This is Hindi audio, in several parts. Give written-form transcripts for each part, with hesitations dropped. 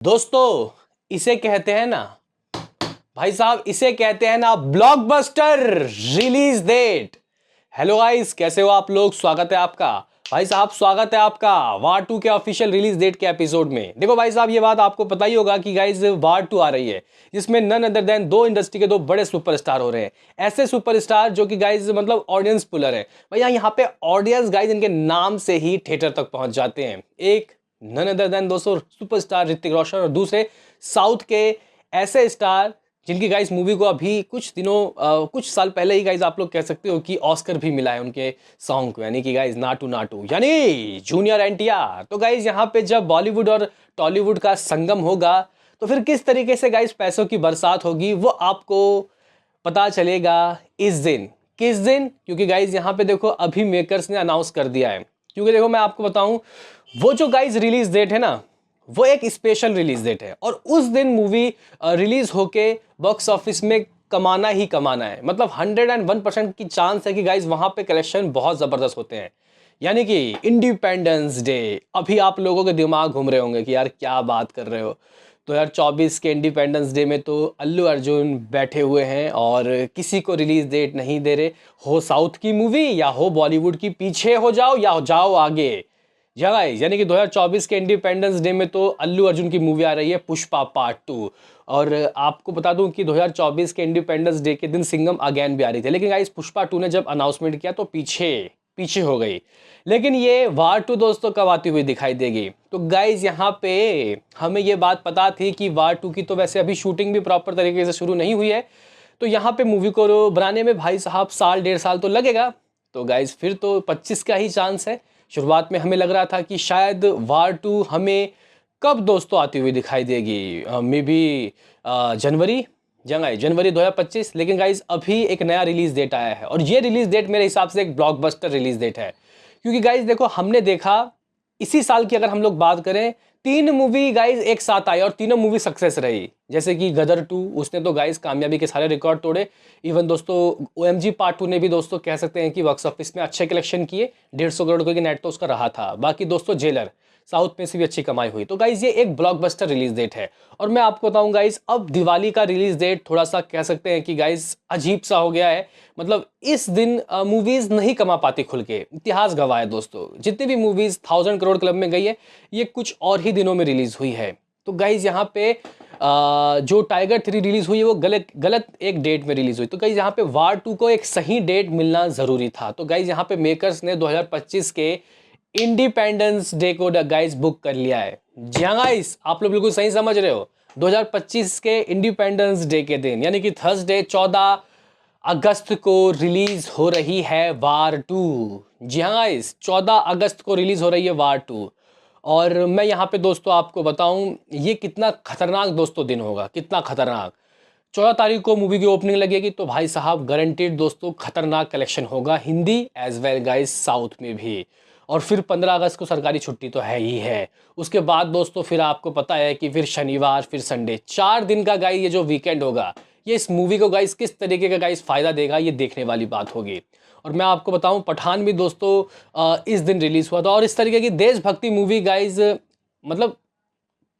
दोस्तों इसे कहते हैं ना भाई साहब, इसे कहते हैं ना blockbuster release date. Hello guys, कैसे हो आप लोग? स्वागत है आपका भाई साहब, स्वागत है आपका वार 2 के ऑफिशियल रिलीज डेट के एपिसोड में। देखो भाई साहब, ये बात आपको पता ही होगा कि गाइस वार 2 आ रही है, जिसमें नन अदर देन दो इंडस्ट्री के दो बड़े सुपरस्टार हो रहे हैं। ऐसे सुपरस्टार जो कि गाइस मतलब ऑडियंस पुलर है भैया। यहाँ पे ऑडियंस गाइस इनके नाम से ही थिएटर तक पहुंच जाते हैं। एक नन अदर देन दोस्तों सुपरस्टार ऋतिक रोशन, और दूसरे साउथ के ऐसे स्टार जिनकी गाइस मूवी को अभी कुछ दिनों कुछ साल पहले ही गाइस आप लोग कह सकते हो कि ऑस्कर भी मिला है उनके सॉन्ग को, यानी कि गाइस नाटू नाटू यानी जूनियर एनटीआर। तो गाइस यहाँ पे जब बॉलीवुड और टॉलीवुड का संगम होगा तो फिर किस तरीके से गाइस पैसों की बरसात होगी वो आपको पता चलेगा इस दिन। किस दिन? क्योंकि गाइस यहाँ पे देखो अभी मेकर्स ने अनाउंस कर दिया है। क्योंकि देखो मैं आपको बताऊं, वो जो गाइस रिलीज डेट है ना, वो एक स्पेशल रिलीज डेट है और उस दिन मूवी रिलीज होके बॉक्स ऑफिस में कमाना ही कमाना है। मतलब 101% की चांस है कि गाइज वहां पे कलेक्शन बहुत जबरदस्त होते हैं। यानी कि इंडिपेंडेंस डे, अभी आप लोगों के दिमाग घूम रहे होंगे कि यार क्या बात कर रहे हो। 2024 के इंडिपेंडेंस डे में तो अल्लू अर्जुन बैठे हुए हैं और किसी को रिलीज डेट नहीं दे रहे। हो साउथ की मूवी या हो बॉलीवुड की, पीछे हो जाओ या हो जाओ आगे। या गाइस, यानी कि 2024 के इंडिपेंडेंस डे में तो अल्लू अर्जुन की मूवी आ रही है पुष्पा पार्ट 2। और आपको बता दूं कि 2024 के इंडिपेंडेंस डे के दिन सिंघम अगेन भी आ रही थी, लेकिन गाइस पुष्पा 2 ने जब अनाउंसमेंट किया तो पीछे पीछे हो गई। लेकिन ये वार 2 दोस्तों कब आती हुई दिखाई देगी? तो गाइस यहाँ पे हमें ये बात पता थी कि वार 2 की तो वैसे अभी शूटिंग भी प्रॉपर तरीके से शुरू नहीं हुई है, तो यहाँ पे मूवी को बनाने में भाई साहब साल डेढ़ साल तो लगेगा। तो गाइस फिर तो 25 का ही चांस है। शुरुआत में हमें लग रहा था कि शायद वार 2 हमें कब दोस्तों आती हुई दिखाई देगी, मे बी जनवरी, जनवरी 2025। लेकिन गाइज अभी एक नया रिलीज डेट आया है और ये रिलीज डेट मेरे हिसाब से एक ब्लॉकबस्टर रिलीज डेट है। क्योंकि गाइज देखो, हमने देखा इसी साल की अगर हम लोग बात करें, 3 मूवी गाइज एक साथ आई और तीनों मूवी सक्सेस रही। जैसे कि गदर 2, उसने तो गाइज कामयाबी के सारे रिकॉर्ड तोड़े। इवन दोस्तों OMG पार्ट 2 ने भी दोस्तों कह सकते हैं कि बॉक्स ऑफिस में अच्छे कलेक्शन किए, 150 करोड़ की नेट तो उसका रहा था। बाकी दोस्तों जेलर साउथ में से भी अच्छी कमाई हुई। तो गाइज ये एक ब्लॉकबस्टर रिलीज डेट है। और मैं आपको बताऊं गाइज, अब दिवाली का रिलीज डेट थोड़ा सा कह सकते हैं कि गाइज अजीब सा हो गया है। मतलब इस दिन मूवीज नहीं कमा पाती खुल के। इतिहास गवाह है दोस्तों, जितनी भी मूवीज 1000 करोड़ क्लब में गई है, ये कुछ और ही दिनों में रिलीज हुई है। तो गाइज यहाँ पे जो टाइगर 3 रिलीज हुई है वो गलत गलत एक डेट में रिलीज हुई। तो गाइज यहाँ पे वार 2 को एक सही डेट मिलना जरूरी था। तो गाइज यहाँ पे मेकर्स ने 2025 के इंडिपेंडेंस डे को गाइस बुक कर लिया है। जी हाँ गाइस, आप लोग बिल्कुल सही समझ रहे हो। 2025 के इंडिपेंडेंस डे के दिन, यानी कि थर्सडे 14 अगस्त को रिलीज हो रही है वार 2। जी हाँ गाइस, 14 अगस्त को रिलीज हो रही है वार 2। और मैं यहाँ पे दोस्तों आपको बताऊं ये कितना खतरनाक दोस्तों दिन होगा, कितना खतरनाक। 14 तारीख को मूवी की ओपनिंग लगेगी तो भाई साहब गारंटेड दोस्तों खतरनाक कलेक्शन होगा, Hindi as well guys south में भी। और फिर 15 अगस्त को सरकारी छुट्टी तो है ही है। उसके बाद दोस्तों फिर आपको पता है कि फिर शनिवार फिर संडे, 4 दिन का गाइस ये जो वीकेंड होगा, ये इस मूवी को गाइस किस तरीके का गाइस फायदा देगा, ये देखने वाली बात होगी। और मैं आपको बताऊं पठान भी दोस्तों इस दिन रिलीज हुआ था। और इस तरीके की देशभक्ति मूवी गाइस मतलब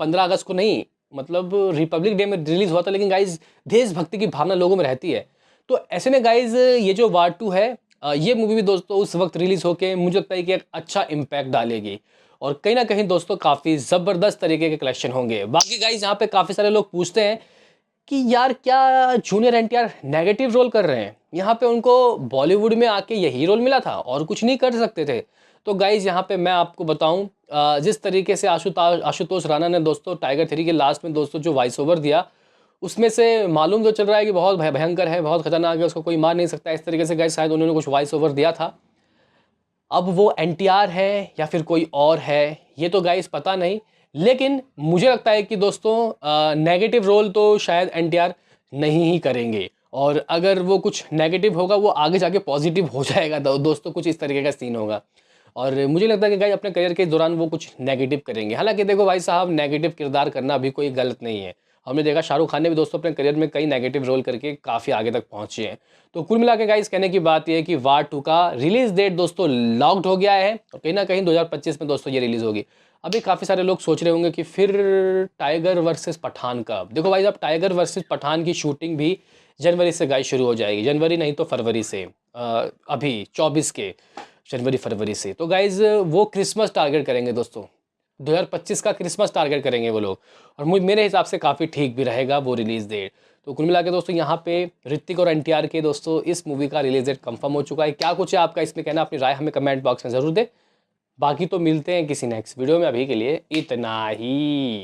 15 अगस्त को नहीं, मतलब रिपब्लिक डे में रिलीज हुआ था, लेकिन गाइज देशभक्ति की भावना लोगों में रहती है। तो ऐसे में गाइज ये जो वार 2 है, ये मूवी भी दोस्तों उस वक्त रिलीज होके मुझे लगता है कि एक अच्छा इम्पैक्ट डालेगी और कहीं ना कहीं दोस्तों काफ़ी ज़बरदस्त तरीके के कलेक्शन होंगे। बाकी गाइज यहाँ पे काफ़ी सारे लोग पूछते हैं कि यार क्या जूनियर एनटीआर नेगेटिव रोल कर रहे हैं? यहाँ पे उनको बॉलीवुड में आके यही रोल मिला था और कुछ नहीं कर सकते थे। तो गाइज यहाँ पे मैं आपको बताऊं, जिस तरीके से आशुतोष राणा ने दोस्तों टाइगर 3 के लास्ट में दोस्तों जो वॉइस ओवर दिया, उसमें से मालूम तो चल रहा है कि बहुत भयंकर है, बहुत खतरनाक है, उसको कोई मार नहीं सकता। इस तरीके से गाइज शायद उन्होंने कुछ वॉइस ओवर दिया था। अब वो एनटीआर है या फिर कोई और है, ये तो गाइस पता नहीं। लेकिन मुझे लगता है कि दोस्तों नेगेटिव रोल तो शायद एनटीआर नहीं ही करेंगे। और अगर वो कुछ नेगेटिव होगा वो आगे जाके पॉजिटिव हो जाएगा। दोस्तों कुछ इस तरीके का सीन होगा और मुझे लगता है कि गाइस अपने करियर के दौरान वो कुछ नेगेटिव करेंगे। हालांकि देखो भाई साहब, नेगेटिव किरदार करना भी कोई गलत नहीं है। हमने देखा शाहरुख खान ने भी दोस्तों अपने करियर में कई नेगेटिव रोल करके काफ़ी आगे तक पहुंचे हैं। तो कुल मिला के गाइस कहने की बात यह है कि वार 2 का रिलीज डेट दोस्तों लॉक्ड हो गया है और कहीं ना कहीं 2025 में दोस्तों ये रिलीज होगी। अभी काफ़ी सारे लोग सोच रहे होंगे कि फिर टाइगर वर्सेस पठान कब। देखो भाई, अब टाइगर वर्सेस पठान की शूटिंग भी जनवरी से गाइस शुरू हो जाएगी, जनवरी नहीं तो फरवरी से। अभी 24 के जनवरी फरवरी से। तो गाइज वो क्रिसमस टारगेट करेंगे दोस्तों, 2025 का क्रिसमस टारगेट करेंगे वो लोग। और मेरे हिसाब से काफ़ी ठीक भी रहेगा वो रिलीज़ डेट। तो कुल मिला के दोस्तों यहाँ पे ऋतिक और एनटीआर के दोस्तों इस मूवी का रिलीज डेट कंफर्म हो चुका है। क्या कुछ है आपका इसमें कहना, अपनी राय हमें कमेंट बॉक्स में ज़रूर दे। बाकी तो मिलते हैं किसी नेक्स्ट वीडियो में, अभी के लिए इतना ही।